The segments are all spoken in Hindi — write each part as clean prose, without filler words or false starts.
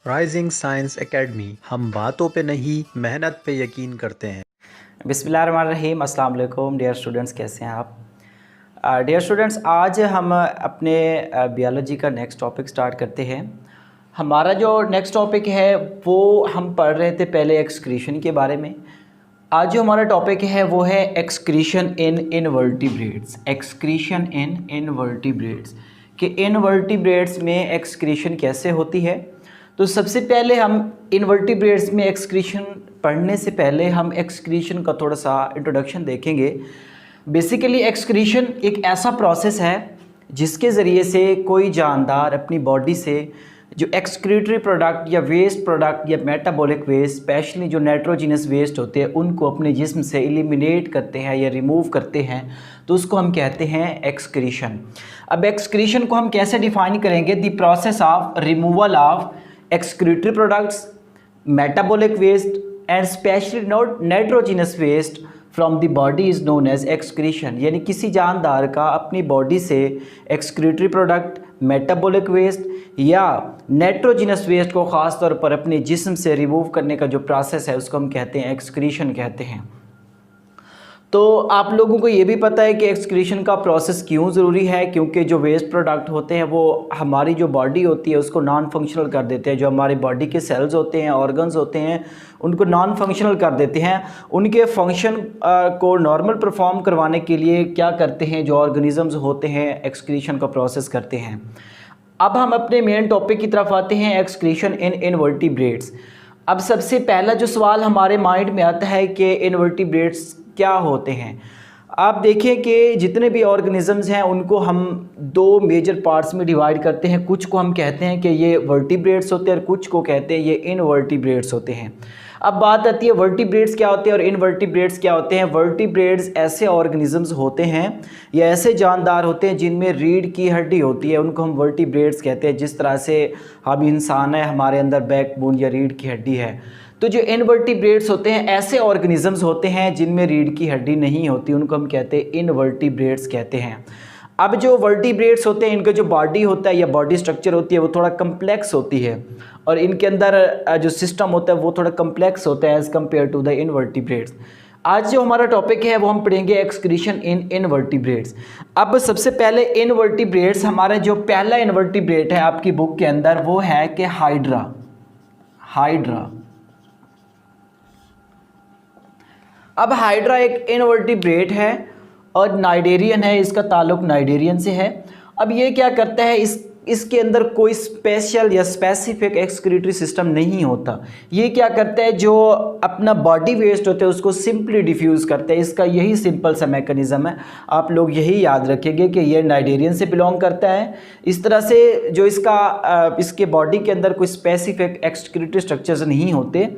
राइजिंग साइंस एकेडमी, हम बातों पे नहीं मेहनत पे यकीन करते हैं। बिस्मिल्लाहिर्रहमानिर्रहीम। अस्सलाम वालेकुम डियर स्टूडेंट्स, कैसे हैं आप? डियर स्टूडेंट्स, आज हम अपने बियोलॉजी का नेक्स्ट टॉपिक स्टार्ट करते हैं। हमारा जो नेक्स्ट टॉपिक है वो हम पढ़ रहे थे पहले एक्सक्रीशन के बारे में। आज जो हमारा टॉपिक है वो है एक्सक्रीशन इन इनवर्टिब्रेट्स। एक्सक्रीशन इन इनवर्टिब्रेट्स कि इनवर्टिब्रेट्स में एक्सक्रीशन कैसे होती है। तो सबसे पहले हम इनवर्टिब्रेट्स में एक्सक्रीशन पढ़ने से पहले हम एक्सक्रीशन का थोड़ा सा इंट्रोडक्शन देखेंगे। बेसिकली एक्सक्रीशन एक ऐसा प्रोसेस है जिसके ज़रिए से कोई जानदार अपनी बॉडी से जो एक्सक्रीटरी प्रोडक्ट या वेस्ट प्रोडक्ट या मेटाबॉलिक वेस्ट, स्पेशली जो नाइट्रोजिनस वेस्ट होते हैं, उनको अपने जिस्म से एलिमिनेट करते हैं या रिमूव करते हैं, तो उसको हम कहते हैं एक्सक्रीशन। अब एक्सक्रीशन को हम कैसे डिफाइन करेंगे? The process of removal of excretory products, metabolic waste and especially nitrogenous waste from the body is known as excretion। यानी किसी जानदार का अपनी बॉडी से excretory product, metabolic waste या नाइट्रोजिनस वेस्ट को ख़ास तौर पर अपने जिस्म से रिमूव करने का जो प्रोसेस है उसको हम कहते हैं एक्सक्रीशन कहते हैं। तो आप लोगों को ये भी पता है कि एक्सक्रीशन का प्रोसेस क्यों ज़रूरी है, क्योंकि जो वेस्ट प्रोडक्ट होते हैं वो हमारी जो बॉडी होती है उसको नॉन फंक्शनल कर देते हैं। जो हमारी बॉडी के सेल्स होते हैं, ऑर्गन्स होते हैं, उनको नॉन फंक्शनल कर देते हैं। उनके फंक्शन को नॉर्मल परफॉर्म करवाने के लिए क्या करते हैं जो ऑर्गेनिजम्स होते हैं, एक्सक्रीशन का प्रोसेस करते हैं। अब हम अपने मेन टॉपिक की तरफ आते हैं, एक्सक्रीशन इन इनवर्टिब्रेट्स। अब सबसे पहला जो सवाल हमारे माइंड में आता है कि इनवर्टिब्रेट्स क्या होते हैं। आप देखें कि जितने भी ऑर्गेनिजम्स हैं उनको हम दो मेजर पार्ट्स में डिवाइड करते हैं। कुछ को हम कहते हैं कि ये वर्टिब्रेट्स होते हैं और कुछ को कहते हैं ये इनवर्टिब्रेट्स होते हैं। अब बात आती है वर्टिब्रेट्स क्या होते हैं और इनवर्टिब्रेट्स क्या होते हैं। वर्टिब्रेट्स ऐसे ऑर्गेनिजम्स होते हैं या ऐसे जानदार होते हैं जिनमें रीढ़ की हड्डी होती है, उनको हम वर्टिब्रेट्स कहते हैं। जिस तरह से हम इंसान है, हमारे अंदर बैकबोन या रीढ़ की हड्डी है। तो जो इनवर्टिब्रेट्स होते हैं ऐसे ऑर्गेनिजम्स होते हैं जिनमें रीढ़ की हड्डी नहीं होती, उनको हम कहते हैं इनवर्टिब्रेट्स कहते हैं। अब जो वर्टिब्रेट्स होते हैं इनका जो बॉडी होता है या बॉडी स्ट्रक्चर होती है वो थोड़ा कम्प्लेक्स होती है और इनके अंदर जो सिस्टम होता है वो थोड़ा कम्प्लेक्स होता है as compare to the invertebrates. आज जो हमारा टॉपिक है वो हम पढ़ेंगे एक्सक्रीशन इन इनवर्टिब्रेट्स। अब सबसे पहले इनवर्टिब्रेट्स, हमारा जो पहला इनवर्टिब्रेट है आपकी बुक के अंदर वो है कि हाइड्रा। हाइड्रा। अब हाइड्रा एक इनवर्टिब्रेट है और नाइडेरियन है, इसका ताल्लुक नाइडेरियन से है। अब ये क्या करता है, इसके अंदर कोई स्पेशल या स्पेसिफिक एक्सक्रीटरी सिस्टम नहीं होता। ये क्या करता है, जो अपना बॉडी वेस्ट होता है उसको सिंपली डिफ्यूज़ करता है। इसका यही सिंपल सा मैकेनिज़्म है। आप लोग यही याद रखेंगे कि ये नाइडेरियन से बिलोंग करता है। इस तरह से जो इसके बॉडी के अंदर कोई स्पेसिफिक एक्सक्रीटरी स्ट्रक्चर्स नहीं होते,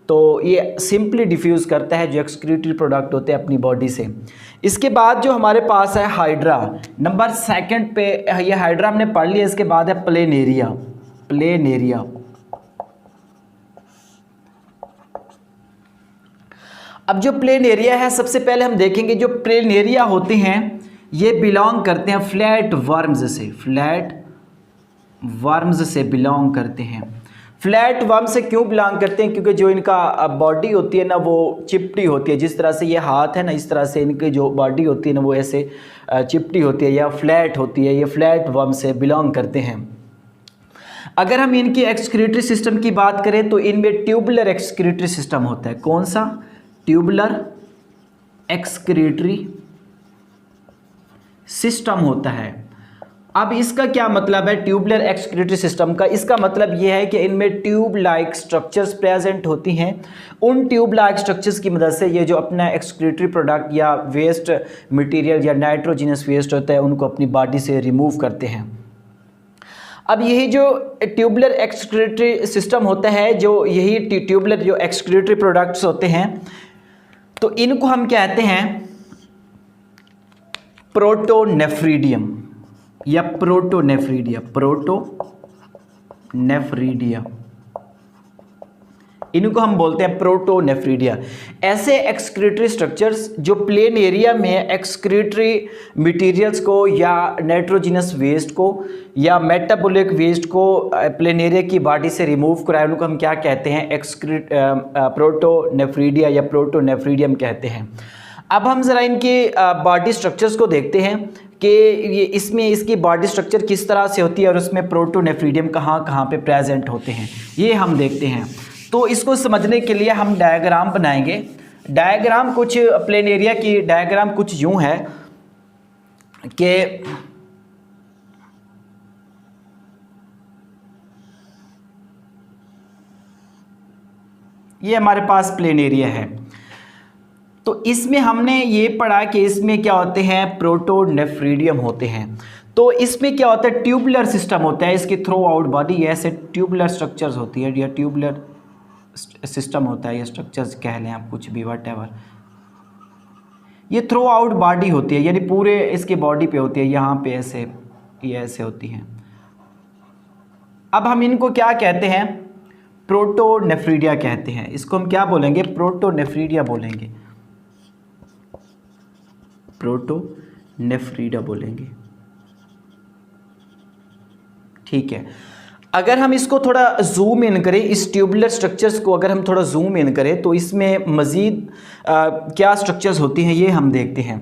तो ये सिंपली डिफ्यूज़ करता है जो एक्सक्रीटरी प्रोडक्ट होते हैं अपनी बॉडी से। इसके बाद जो हमारे पास है हाइड्रा, नंबर सेकंड पे ये हाइड्रा हमने पढ़ लिया। इसके बाद है प्लेनेरिया। प्लेनेरिया। अब जो प्लेनेरिया है सबसे पहले हम देखेंगे, जो प्लेनेरिया होते हैं ये बिलोंग करते हैं फ्लैट वर्म्स से। फ्लैट वर्म्स से बिलोंग करते हैं। फ्लैट वर्म से क्यों बिलोंग करते हैं? क्योंकि जो इनका बॉडी होती है ना वो चिपटी होती है। जिस तरह से ये हाथ है ना, इस तरह से इनकी जो बॉडी होती है ना वो ऐसे चिपटी होती है या फ्लैट होती है। ये फ्लैट वर्म से बिलोंग करते हैं। अगर हम इनकी एक्सक्रीटरी सिस्टम की बात करें तो इनमें ट्यूबुलर एक्सक्रीटरी सिस्टम होता है। कौन सा? ट्यूबुलर एक्सक्रीटरी सिस्टम होता है। अब इसका क्या मतलब है ट्यूबुलर एक्सक्रीटरी सिस्टम का? इसका मतलब यह है कि इनमें ट्यूब लाइक स्ट्रक्चर्स प्रेजेंट होती हैं। उन ट्यूब लाइक स्ट्रक्चर्स की मदद से ये जो अपना एक्सक्रीटरी प्रोडक्ट या वेस्ट मटेरियल या नाइट्रोजिनस वेस्ट होता है उनको अपनी बॉडी से रिमूव करते हैं। अब यही जो ट्यूबुलर एक्सक्रीटरी सिस्टम होता है, जो यही ट्यूबुलर जो एक्सक्रीटरी प्रोडक्ट्स होते हैं, तो इनको हम कहते हैं प्रोटोनेफ्रीडियम या प्रोटोनेफ्रीडिया। प्रोटोनेफ्रीडिया इनको हम बोलते हैं प्रोटोनेफ्रीडिया। ऐसे एक्सक्रीटरी स्ट्रक्चर्स जो प्लेन एरिया में एक्सक्रीटरी मटेरियल्स को या नाइट्रोजिनस वेस्ट को या मेटाबॉलिक वेस्ट को प्लेन एरिया की बॉडी से रिमूव कराए, उनको हम क्या कहते हैं, प्रोटोनेफ्रीडिया या प्रोटोनेफ्रीडियम कहते हैं। अब हम ज़रा इनके बॉडी स्ट्रक्चर्स को देखते हैं कि ये इसमें इसकी बॉडी स्ट्रक्चर किस तरह से होती है और उसमें प्रोटोनेफ्रीडियम कहाँ कहाँ पे प्रेजेंट होते हैं, ये हम देखते हैं। तो इसको समझने के लिए हम डायग्राम बनाएंगे। डायग्राम कुछ प्लेन एरिया की डायग्राम कुछ यूँ है कि ये हमारे पास प्लेन एरिया है। तो इसमें हमने ये पढ़ा कि इसमें क्या होते हैं, प्रोटोनेफ्रीडियम होते हैं। तो इसमें क्या होता है, ट्यूबुलर सिस्टम होता है इसके थ्रू आउट बॉडी, ऐसे ट्यूबुलर स्ट्रक्चर्स होती है या ट्यूबुलर सिस्टम होता है, या स्ट्रक्चर्स कह लें आप, कुछ भी व्हाटएवर। ये थ्रू आउट बॉडी होती है, यानी पूरे इसके बॉडी पे होती है, यहाँ पे ऐसे, ये ऐसे होती हैं। अब हम इनको क्या कहते हैं, प्रोटोनेफ्रीडिया कहते हैं। इसको हम क्या बोलेंगे, प्रोटोनेफ्रीडिया बोलेंगे, प्रोटोनेफ्रीडिया बोलेंगे, ठीक है। अगर हम इसको थोड़ा जूम इन करें, इस ट्यूबुलर स्ट्रक्चर्स को अगर हम थोड़ा जूम इन करें तो इसमें मज़ीद क्या स्ट्रक्चर्स होती हैं ये हम देखते हैं।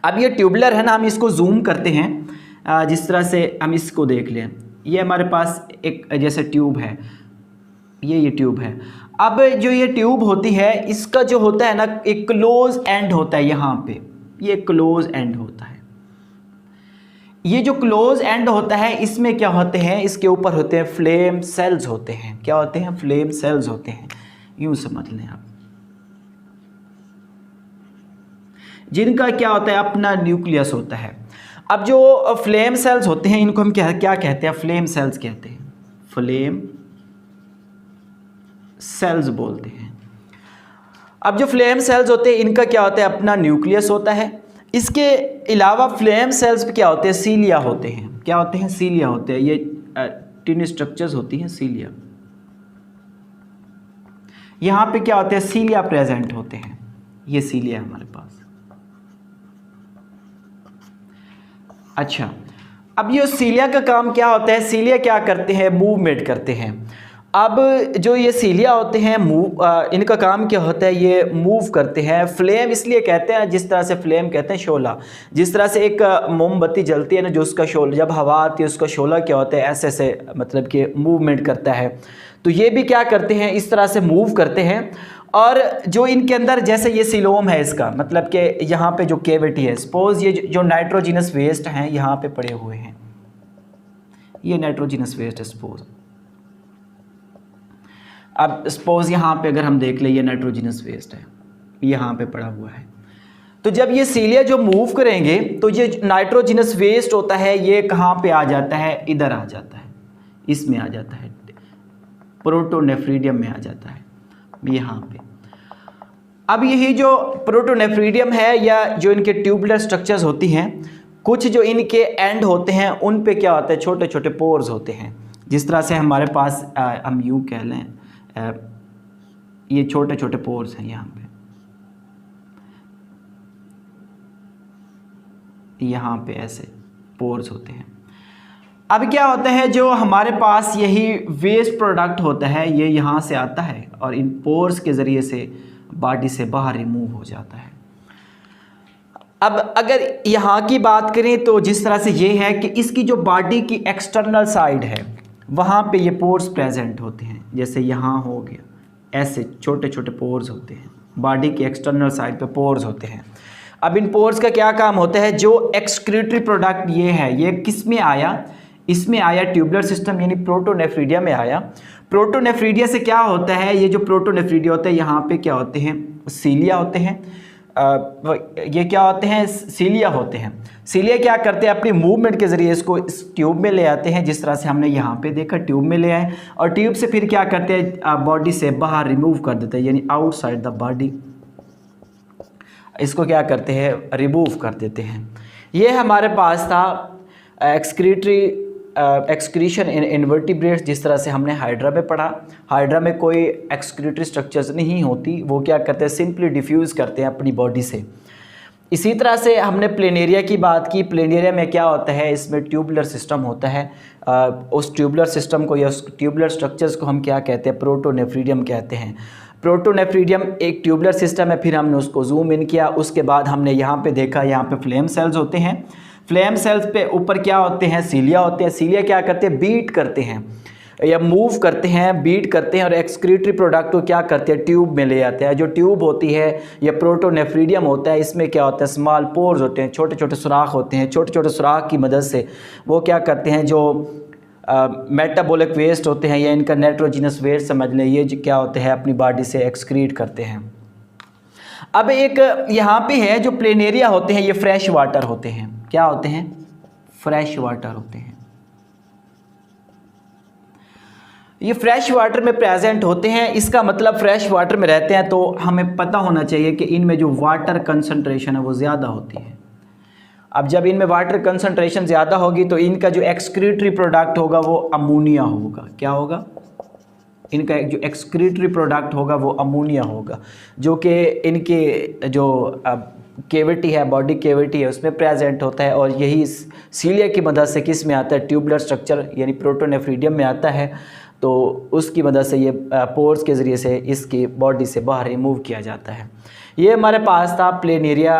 अब ये ट्यूबुलर है ना, हम इसको जूम करते हैं, जिस तरह से हम इसको देख लें, ये हमारे पास एक जैसे ट्यूब है, ये ट्यूब है। अब जो ये ट्यूब होती है इसका जो होता है ना, एक क्लोज एंड होता है, यहाँ पे ये क्लोज एंड होता है। ये जो क्लोज एंड होता है इसमें क्या होते हैं, इसके ऊपर होते हैं फ्लेम सेल्स होते हैं। क्या होते हैं, फ्लेम सेल्स होते हैं, यूं समझ लें आप, जिनका क्या होता है, अपना न्यूक्लियस होता है। अब जो फ्लेम सेल्स होते हैं इनको हम क्या कहते हैं, फ्लेम सेल्स कहते हैं, फ्लेम सेल्स बोलते हैं। अब जो फ्लेम सेल्स होते हैं इनका क्या होता है, अपना न्यूक्लियस होता है। इसके अलावा फ्लेम सेल्स पे क्या होते हैं, सीलिया होते हैं। क्या होते हैं, सीलिया होते हैं। ये टिन स्ट्रक्चर्स होती हैं, सीलिया। यहाँ पे क्या होते हैं, सीलिया प्रेजेंट होते हैं। ये सीलिया हमारे पास। अच्छा, अब ये सीलिया का काम क्या होता है, सीलिया क्या करते हैं, मूवमेंट करते हैं। अब जो ये सीलिया होते हैं इनका काम क्या होता है, ये मूव करते हैं। फ्लेम इसलिए कहते हैं, जिस तरह से फ्लेम कहते हैं शोला, जिस तरह से एक मोमबत्ती जलती है ना, जो उसका शोला, जब हवा आती है उसका शोला क्या होता है, ऐसे ऐसे मतलब कि मूवमेंट करता है। तो ये भी क्या करते हैं, इस तरह से मूव करते हैं। और जो इनके अंदर, जैसे ये सिलोम है इसका, मतलब कि यहाँ पे जो केविटी है, सपोज ये जो नाइट्रोजिनस वेस्ट हैं यहाँ पे पड़े हुए हैं, ये नाइट्रोजिनस वेस्ट है सपोज। अब सपोज यहाँ पे अगर हम देख ले, ये नाइट्रोजिनस वेस्ट है, यहाँ पे पड़ा हुआ है। तो जब ये सीलिया जो मूव करेंगे तो ये नाइट्रोजिनस वेस्ट होता है, ये कहाँ पे आ जाता है, इधर आ जाता है, इसमें आ जाता है, प्रोटोनेफ्रीडियम में आ जाता है, यहाँ पे। अब यही जो प्रोटोनेफ्रीडियम है या जो इनके ट्यूबुलर स्ट्रक्चर्स होती हैं, कुछ जो इनके एंड होते हैं उन पे क्या होता है, छोटे छोटे पोर्स होते हैं। जिस तरह से हमारे पास हम यूँ कह लें, ये छोटे छोटे पोर्स हैं, यहाँ पे ऐसे पोर्स होते हैं। अब क्या होता है, जो हमारे पास यही वेस्ट प्रोडक्ट होता है ये यहाँ से आता है और इन पोर्स के ज़रिए से बॉडी से बाहर रिमूव हो जाता है। अब अगर यहाँ की बात करें तो जिस तरह से ये है कि इसकी जो बॉडी की एक्सटर्नल साइड है वहाँ पे ये पोर्स प्रेजेंट होते हैं, जैसे यहाँ हो गया, ऐसे छोटे छोटे पोर्स होते हैं, बॉडी की एक्सटर्नल साइड पे पोर्स होते हैं। अब इन पोर्स का क्या काम होता है, जो एक्सक्रीटरी प्रोडक्ट ये है, ये किस में आया, इसमें आया ट्यूबुलर सिस्टम यानी प्रोटोनेफ्रीडिया में आया। प्रोटोनेफ्रीडिया से क्या होता है, ये जो प्रोटोनेफ्रीडिया होता है यहाँ पे क्या होते हैं, सीलिया होते हैं। ये क्या होते हैं, सीलिया होते हैं। सीलिया क्या करते हैं, अपनी मूवमेंट के ज़रिए इसको इस ट्यूब में ले आते हैं, जिस तरह से हमने यहाँ पे देखा, ट्यूब में ले आए और ट्यूब से फिर क्या करते हैं, बॉडी से बाहर रिमूव कर देते हैं, यानी आउटसाइड द बॉडी इसको क्या करते हैं, रिमूव कर देते हैं। ये हमारे पास था एक्सक्रीटरी एक्सक्रीशन इन इन्वर्टिब्रेट्स, जिस तरह से हमने हाइड्रा में पढ़ा, हाइड्रा में कोई एक्सक्रीटरी स्ट्रक्चर्स नहीं होती, वो क्या करते हैं, सिंपली डिफ्यूज़ करते हैं अपनी बॉडी से। इसी तरह से हमने प्लेनेरिया की बात की। प्लेनेरिया में क्या होता है, इसमें ट्यूबुलर सिस्टम होता है। उस ट्यूबुलर सिस्टम को या उस ट्यूबुलर स्ट्रक्चर्स को हम क्या कहते हैं, प्रोटोनेफ्रीडियम कहते हैं। प्रोटोनेफ्रीडियम एक ट्यूबुलर सिस्टम है। फिर हमने उसको जूम इन किया, उसके बाद हमने यहाँ पे देखा, यहाँ पे फ्लेम सेल्स होते हैं। फ्लेम सेल्स पे ऊपर क्या होते हैं, सीलिया होते हैं। सीलिया क्या करते हैं, बीट करते हैं या मूव करते हैं, बीट करते हैं और एक्सक्रीटरी प्रोडक्ट को क्या करते हैं, ट्यूब में ले आते हैं। जो ट्यूब होती है या प्रोटोनेफ्रीडियम होता है, इसमें क्या होता है, स्मॉल पोर्स होते हैं, छोटे छोटे सुराख होते हैं। छोटे छोटे सुराख की मदद से वो क्या करते हैं, जो मेटाबॉलिक वेस्ट होते हैं या इनका नाइट्रोजिनस वेस्ट समझ लें, ये क्या होते हैं, अपनी बॉडी से एक्सक्रीट करते हैं। अब एक यहाँ पे है, जो प्लेनेरिया होते हैं ये फ्रेश वाटर होते हैं। क्या होते हैं, फ्रेश वाटर होते हैं। ये फ्रेश वाटर में प्रेजेंट होते हैं। इसका मतलब फ्रेश वाटर में रहते हैं तो हमें पता होना चाहिए कि इनमें जो वाटर कंसंट्रेशन है वो ज़्यादा होती है। अब जब इनमें वाटर कंसंट्रेशन ज़्यादा होगी तो इनका जो एक्सक्रीटरी प्रोडक्ट होगा वो अमोनिया होगा। क्या होगा, इनका जो एक्सक्रीटरी प्रोडक्ट होगा वो अमोनिया होगा, जो कि इनके जो केविटी है, बॉडी केविटी है, उसमें प्रेजेंट होता है। और यही सीलिया की मदद से किस में आता है, ट्यूबुलर स्ट्रक्चर यानी प्रोटोनेफ्रीडियम में आता है। तो उसकी मदद से ये पोर्स के ज़रिए से इसकी बॉडी से बाहर रिमूव किया जाता है। ये हमारे पास था प्लेनेरिया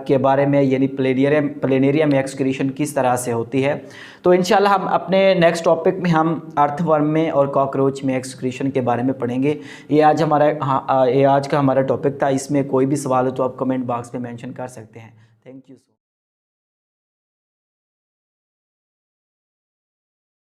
के बारे में, यानी प्लेनेरिया में एक्सक्रीशन किस तरह से होती है। तो इंशाल्लाह हम अपने नेक्स्ट टॉपिक में हम अर्थवर्म में और कॉकरोच में एक्सक्रीशन के बारे में पढ़ेंगे। ये आज का हमारा टॉपिक था। इसमें कोई भी सवाल हो तो आप कमेंट बॉक्स में मेंशन कर सकते हैं। Thank you.